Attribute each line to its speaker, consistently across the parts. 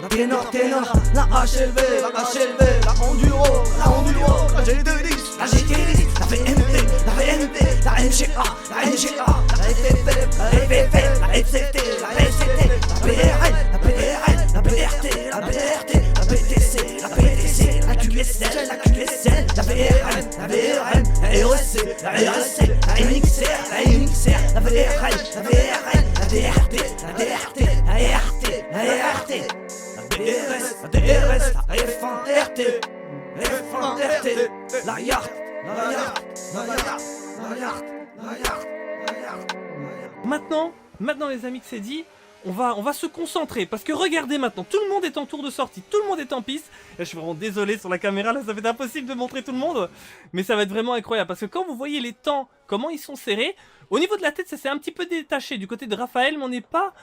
Speaker 1: la HLV, la Enduro, la G210, la GT10, la VMP, la MGA, la FFF, la FCT, la BRL, la BRT, la PTC, la QSL, la VRM, la REC, la MXR, la VRL, la DRT, la RT, la DRS, la F1RT, la Yacht.
Speaker 2: Maintenant les amis que c'est dit, on va se concentrer parce que regardez maintenant, tout le monde est en tour de sortie, tout le monde est en piste. Là, je suis vraiment désolé sur la caméra, là ça va être impossible de montrer tout le monde, mais ça va être vraiment incroyable parce que quand vous voyez les temps, comment ils sont serrés, au niveau de la tête ça s'est un petit peu détaché du côté de Raphaël, mais on n'est pas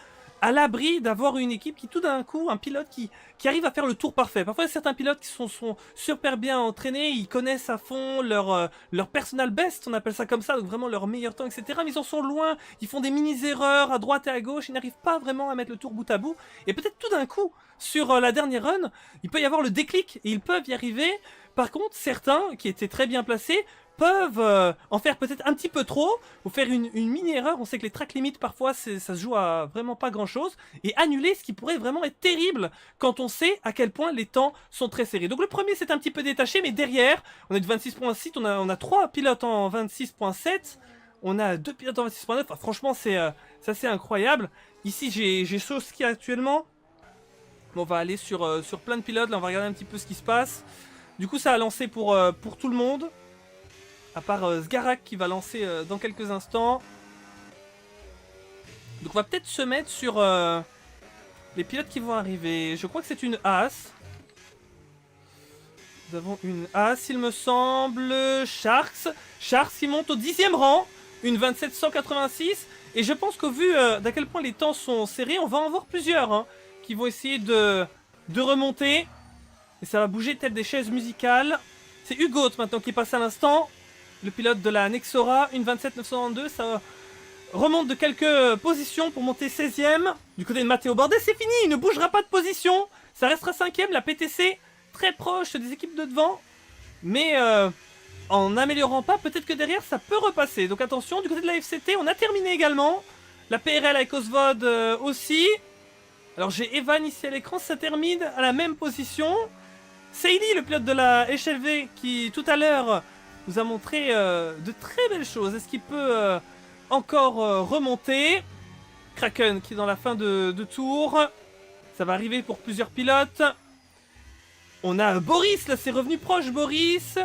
Speaker 2: à l'abri d'avoir une équipe qui tout d'un coup, un pilote qui arrive à faire le tour parfait. Parfois il y a certains pilotes qui sont super bien entraînés, ils connaissent à fond leur personal best, on appelle ça comme ça, donc vraiment leur meilleur temps, etc. Mais ils en sont loin, ils font des mini-erreurs à droite et à gauche, ils n'arrivent pas vraiment à mettre le tour bout à bout. Et peut-être tout d'un coup, sur la dernière run, il peut y avoir le déclic et ils peuvent y arriver. Par contre, certains qui étaient très bien placés peuvent en faire peut-être un petit peu trop, ou faire une mini-erreur. On sait que les track limits parfois ça se joue à vraiment pas grand-chose, et annuler ce qui pourrait vraiment être terrible quand on sait à quel point les temps sont très serrés. Donc le premier c'est un petit peu détaché, mais derrière, on est de 26.6, on a 3 pilotes en 26.7, on a 2 pilotes en 26.9, enfin, franchement c'est assez incroyable. Ici j'ai Soski actuellement, on va aller sur plein de pilotes, là on va regarder un petit peu ce qui se passe. Du coup ça a lancé pour tout le monde. À part Sgarak qui va lancer dans quelques instants. Donc on va peut-être se mettre sur les pilotes qui vont arriver. Je crois que c'est une As. Nous avons une As, il me semble. Sharks qui monte au 10e rang. Une 2786. Et je pense qu'au vu d'à quel point les temps sont serrés, on va en voir plusieurs qui vont essayer de remonter. Et ça va bouger tête des chaises musicales. C'est Hugo maintenant qui passe à l'instant. Le pilote de la Nexora, une 27.992, ça remonte de quelques positions pour monter 16e. Du côté de Matteo Bordet, c'est fini, il ne bougera pas de position. Ça restera 5e, la PTC très proche des équipes de devant. Mais en n'améliorant pas, peut-être que derrière ça peut repasser. Donc attention, du côté de la FCT, on a terminé également. La PRL avec Osvod aussi. Alors j'ai Evan ici à l'écran, ça termine à la même position. Seili, le pilote de la HLV, qui tout à l'heure nous a montré de très belles choses. Est-ce qu'il peut encore remonter? Kraken qui est dans la fin de tour. Ça va arriver pour plusieurs pilotes. On a Boris, là c'est revenu proche Boris.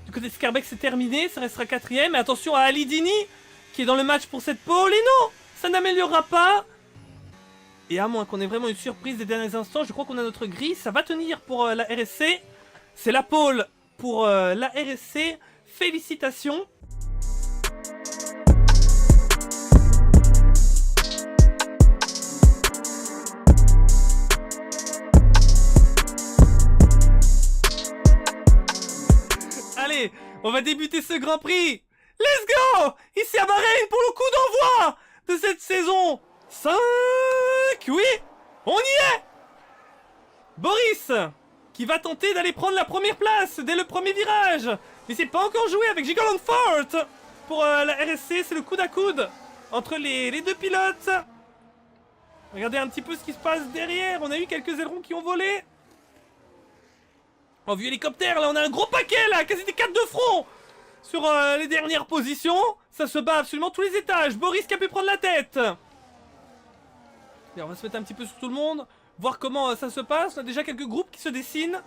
Speaker 2: Du côté de Scarbeck c'est terminé, ça restera 4ème. Et attention à Alidini qui est dans le match pour cette pole. Et non, ça n'améliorera pas. Et à moins qu'on ait vraiment une surprise des derniers instants, je crois qu'on a notre grille. Ça va tenir pour la RSC. C'est la pole pour la RSC. Félicitations. Allez, on va débuter ce Grand Prix. Let's go! Ici à Bahreïn pour le coup d'envoi de cette saison 5. Oui, on y est. Boris qui va tenter d'aller prendre la première place dès le premier virage. Mais c'est pas encore joué avec Gigolon Fort pour la RSC, c'est le coude à coude entre les deux pilotes. Regardez un petit peu ce qui se passe derrière, on a eu quelques ailerons qui ont volé. En vue hélicoptère, là on a un gros paquet là, quasi des 4 de front sur les dernières positions. Ça se bat absolument tous les étages, Boris qui a pu prendre la tête. Et on va se mettre un petit peu sur tout le monde, voir comment ça se passe. On a déjà quelques groupes qui se dessinent.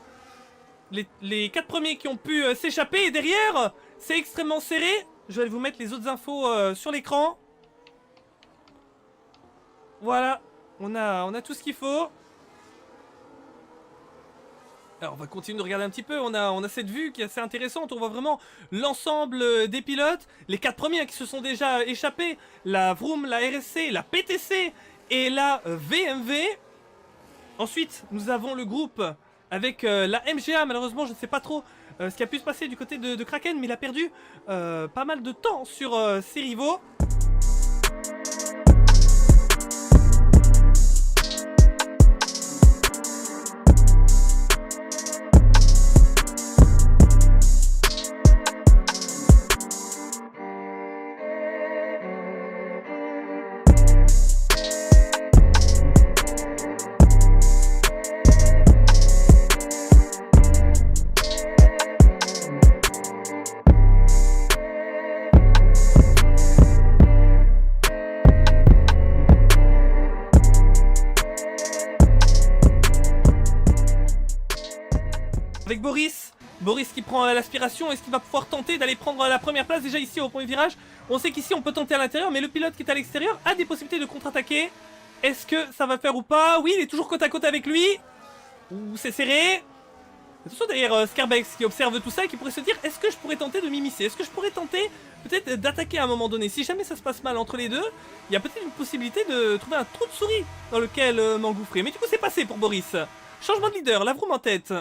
Speaker 2: Les 4 premiers qui ont pu s'échapper. Et derrière, c'est extrêmement serré. Je vais vous mettre les autres infos sur l'écran. Voilà, on a tout ce qu'il faut. Alors on va continuer de regarder un petit peu. On a cette vue qui est assez intéressante. On voit vraiment l'ensemble des pilotes. Les 4 premiers qui se sont déjà échappés. La Vroom, la RSC, la PTC et la VMV. Ensuite, nous avons le groupe avec la MGA. Malheureusement, je ne sais pas trop ce qui a pu se passer du côté de Kraken, mais il a perdu pas mal de temps sur ses rivaux. Boris qui prend l'aspiration, est-ce qu'il va pouvoir tenter d'aller prendre la première place déjà ici au premier virage? On sait qu'ici on peut tenter à l'intérieur, mais le pilote qui est à l'extérieur a des possibilités de contre-attaquer. Est-ce que ça va faire ou pas? Oui, il est toujours côte à côte avec lui. Ouh, c'est serré. Attention derrière Scarbex qui observe tout ça et qui pourrait se dire, est-ce que je pourrais tenter de m'immiscer? Est-ce que je pourrais tenter peut-être d'attaquer à un moment donné? Si jamais ça se passe mal entre les deux, il y a peut-être une possibilité de trouver un trou de souris dans lequel m'engouffrer. Mais du coup c'est passé pour Boris. Changement de leader, la Vroom en tête.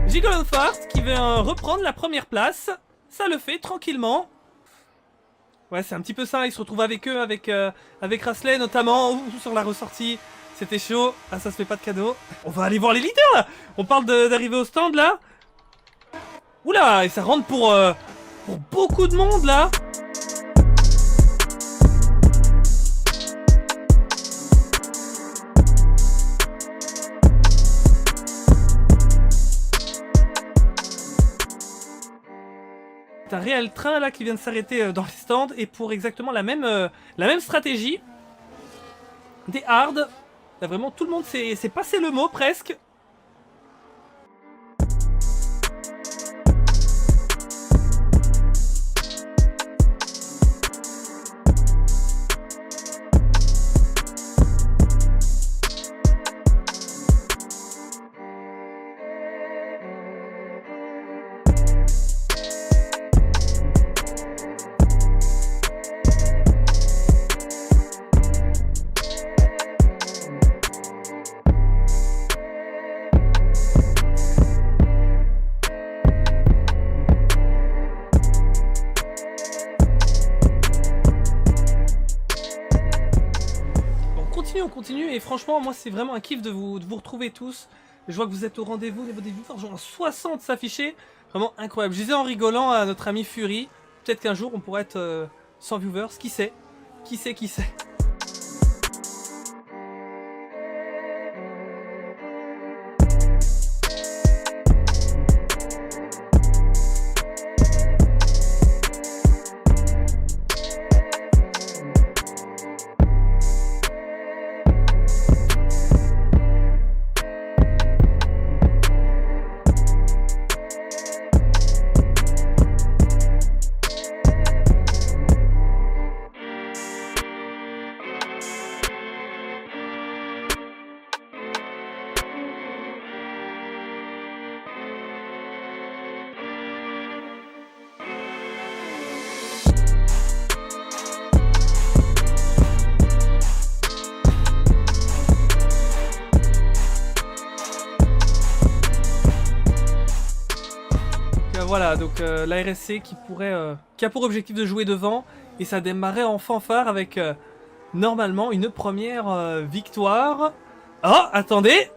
Speaker 2: Gigolonfart qui veut reprendre la première place. Ça le fait tranquillement. Ouais, c'est un petit peu ça, il se retrouve avec eux, avec Rasley notamment. Ouh, sur la ressortie, c'était chaud. Ah, ça se fait pas de cadeau. On va aller voir les leaders là. On parle d'arriver au stand là. Oula, et ça rentre pour beaucoup de monde là. C'est un réel train là qui vient de s'arrêter dans les stands et pour exactement la même stratégie. Des hard. Là vraiment tout le monde s'est passé le mot presque. On continue et franchement moi c'est vraiment un kiff de vous retrouver tous. Je vois que vous êtes au rendez-vous, niveau des viewers, genre 60 s'afficher, vraiment incroyable. Je disais en rigolant à notre ami Fury, peut-être qu'un jour on pourrait être 100 viewers, qui sait? Qui sait? Voilà, donc la RSC qui a pour objectif de jouer devant et ça démarrait en fanfare avec normalement une première victoire. Oh, attendez,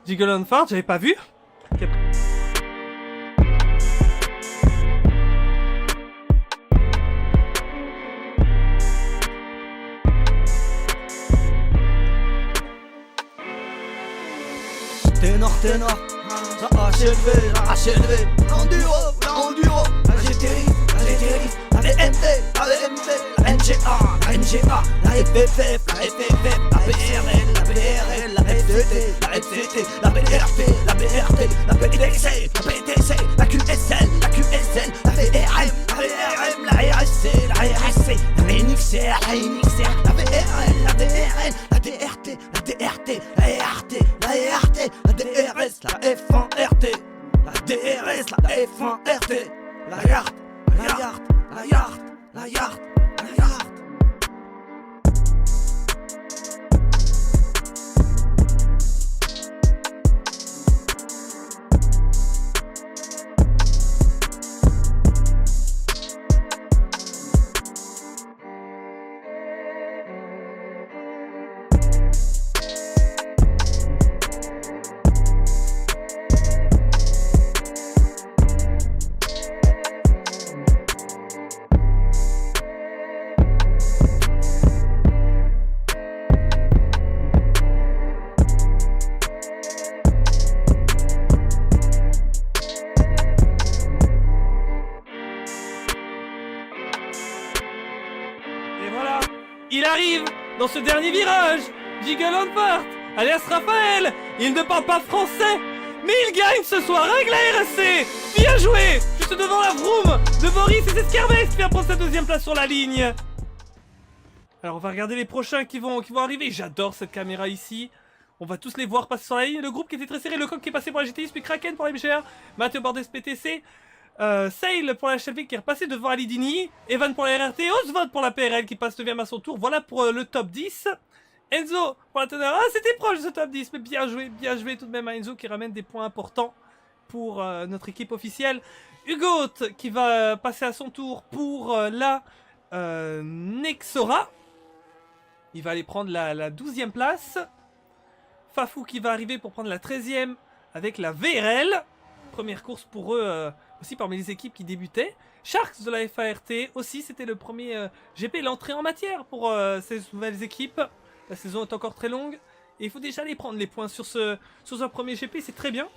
Speaker 2: Gigolonfart, j'avais pas vu. Okay.
Speaker 1: Ténor, la HLV, l'enduro, la GTI, la VMT, la MGA, la FFF, la BRL, la FDT, la FCT, la BRT, la PDC, la QSL, la VRM, la RSC, la NXR, la VRL, la DRT, la ERT, la DRS, la F1RT, la DRS, la F1RT, la Yard.
Speaker 2: dans ce dernier virage. Jiggle on part, alias Raphaël. Il ne parle pas français, mais il gagne ce soir avec la RSC. Bien joué. Juste devant la Vroom de Boris et Escarvès qui vient prendre sa deuxième place sur la ligne. Alors on va regarder les prochains qui vont arriver. J'adore cette caméra ici. On va tous les voir passer sur la ligne. Le groupe qui était très serré, le coq qui est passé pour la GTX, puis Kraken pour la MGR, Mathieu Bordes PTC, Sail pour la HLV qui est repassé devant Alidini, Evan pour la RRT, Osvod pour la PRL qui passe 9ème à son tour. Voilà pour le top 10. Enzo pour la teneur. Ah, c'était proche de ce top 10, mais bien joué tout de même à Enzo qui ramène des points importants pour notre équipe officielle. Hugo qui va passer à son tour pour la Nexora. Il va aller prendre la 12e place. Fafou qui va arriver pour prendre la 13e avec la VRL. Première course pour eux aussi parmi les équipes qui débutaient. Sharks de la FART aussi, c'était le premier GP, l'entrée en matière pour ces nouvelles équipes. La saison est encore très longue et il faut déjà aller prendre les points sur ce premier GP, c'est très bien.